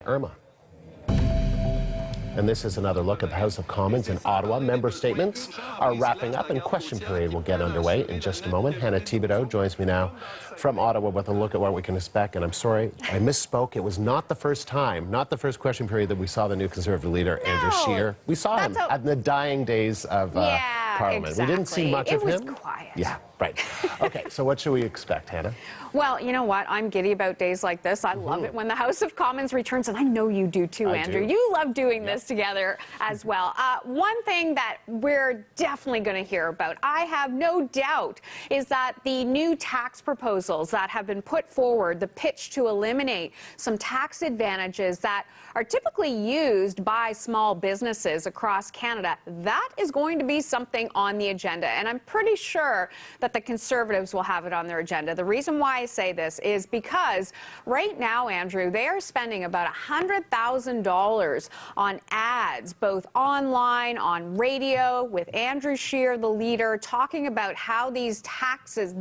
Irma. And this is another look at the House of Commons in Ottawa. Member statements are wrapping up and question period will get underway in just a moment. Hannah Thibodeau joins me now from Ottawa with a look at what we can expect. And I'm sorry, I misspoke. It was not the first time, not the first question period that we saw the new Conservative leader, Andrew Scheer. We saw him at the dying days of Parliament. Exactly. We didn't see much of him. It was quiet. Yeah, right. Okay, so what should we expect, Hannah? Well, you know what? I'm giddy about days like this. I love it when the House of Commons returns, and I know you do too, Andrew. You love doing this together as well. One thing that we're definitely going to hear about, I have no doubt, is that the new tax proposals that have been put forward, the pitch to eliminate some tax advantages that are typically used by small businesses across Canada, that is going to be something on the agenda. And I'm pretty sure that the Conservatives will have it on their agenda. The reason why I say this is because right now, Andrew, they are spending about $100,000 on ads, both online, on radio, with Andrew Scheer, the leader, talking about how these taxes,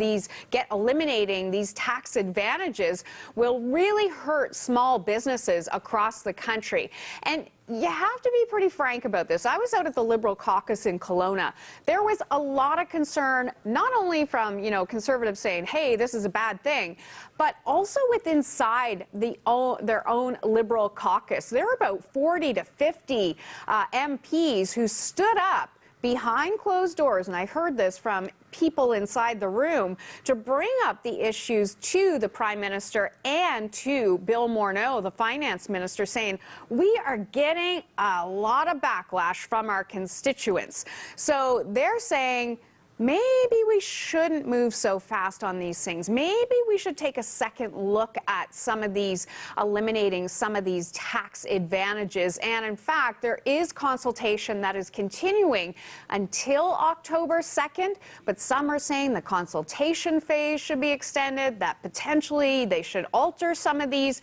eliminating these tax advantages will really hurt small businesses across the country. And you have to be pretty frank about this. I was out at the Liberal caucus in Kelowna. There was a lot of concern, not only from, Conservatives saying, hey, this is a bad thing, but also inside their own Liberal caucus. There were about 40 to 50 MPs who stood up behind closed doors, and I heard this from people inside the room, to bring up the issues to the Prime Minister and to Bill Morneau, the Finance Minister, saying, we are getting a lot of backlash from our constituents. So they're saying, maybe we shouldn't move so fast on these things. Maybe we should take a second look at some of these, eliminating some of these tax advantages. And in fact, there is consultation that is continuing until October 2nd, but some are saying the consultation phase should be extended, that potentially they should alter some of these,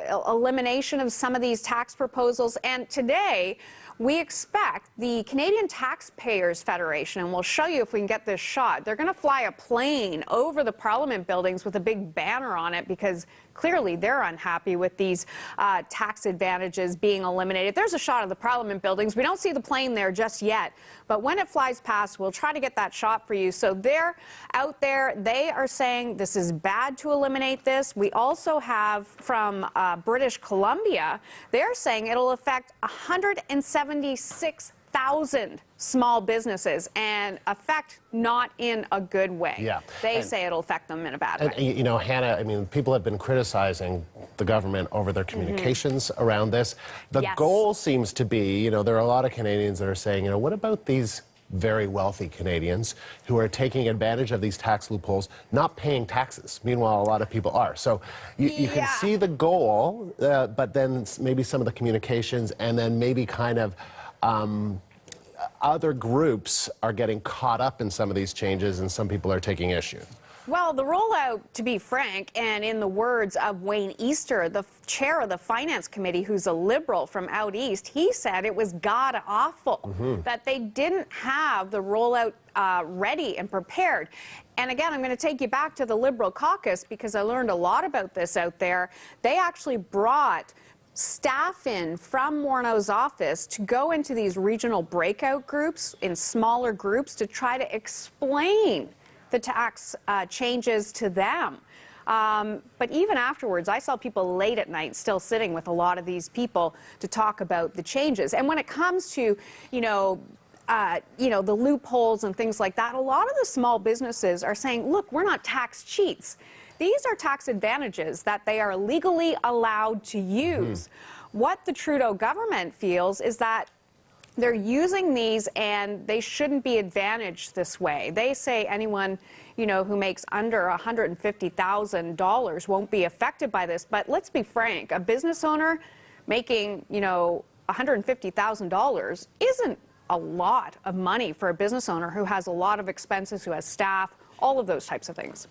elimination of some of these tax proposals. And today, we expect the Canadian Taxpayers Federation, and we'll show you if we can get this shot, they're going to fly a plane over the Parliament buildings with a big banner on it because clearly they're unhappy with these tax advantages being eliminated. There's a shot of the Parliament buildings. We don't see the plane there just yet, but when it flies past, we'll try to get that shot for you. So they're out there. They are saying this is bad to eliminate this. We also have from British Columbia, they're saying it'll affect 176,000 small businesses and affect not in a good way. Yeah. They say it'll affect them in a bad way. You know, Hannah, I mean, people have been criticizing the government over their communications around this. The goal seems to be, there are a lot of Canadians that are saying, what about these very wealthy Canadians who are taking advantage of these tax loopholes, not paying taxes. Meanwhile, a lot of people are. So you can see the goal, but then maybe some of the communications and then maybe kind of other groups are getting caught up in some of these changes and some people are taking issue. Well, the rollout, to be frank, and in the words of Wayne Easter, the chair of the Finance Committee, who's a Liberal from out east, he said it was god-awful, that they didn't have the rollout ready and prepared. And again, I'm going to take you back to the Liberal caucus because I learned a lot about this out there. They actually brought staff in from Morneau's office to go into these regional breakout groups in smaller groups to try to explain the tax changes to them. But even afterwards, I saw people late at night still sitting with a lot of these people to talk about the changes. And when it comes to, the loopholes and things like that, a lot of the small businesses are saying, look, we're not tax cheats. These are tax advantages that they are legally allowed to use. What the Trudeau government feels is that they're using these and they shouldn't be advantaged this way. They say anyone, who makes under $150,000 won't be affected by this. But let's be frank, a business owner making, $150,000 isn't a lot of money for a business owner who has a lot of expenses, who has staff, all of those types of things.